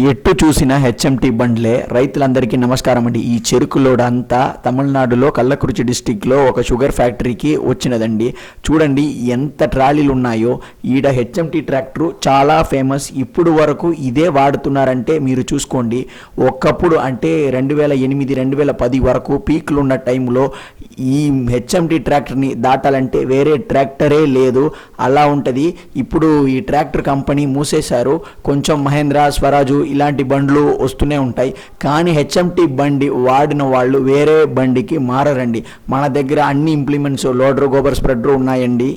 ఎటు చూసిన హెచ్ఎంటీ బండ్లే. రైతులందరికీ నమస్కారం అండి. ఈ చెరుకు లోడ్ అంతా తమిళనాడులో కల్లకురిచి డిస్టిక్లో ఒక షుగర్ ఫ్యాక్టరీకి వచ్చినదండి. చూడండి ఎంత ట్రాలీలు ఉన్నాయో. ఈడ హెచ్ఎంటీ ట్రాక్టర్ చాలా ఫేమస్. ఇప్పుడు వరకు ఇదే వాడుతున్నారంటే మీరు చూసుకోండి. ఒకప్పుడు అంటే 2008 2010 వరకు పీక్లు ఉన్న టైంలో ఈ హెచ్ఎంటీ ట్రాక్టర్ని దాటాలంటే వేరే ట్రాక్టరే లేదు, అలా ఉంటుంది. ఇప్పుడు ఈ ట్రాక్టర్ కంపెనీ మూసేశారు. కొంచెం మహేంద్ర, స్వరాజు ఇలాంటి బండ్లు వస్తూనే ఉంటాయి. కానీ హెచ్ఎంటీ బండి వాడిన వాళ్ళు వేరే బండికి మారరండి. మన దగ్గర అన్ని ఇంప్లిమెంట్స్, లోడర్, గోబర్ స్ప్రెడర్ ఉన్నాయండి.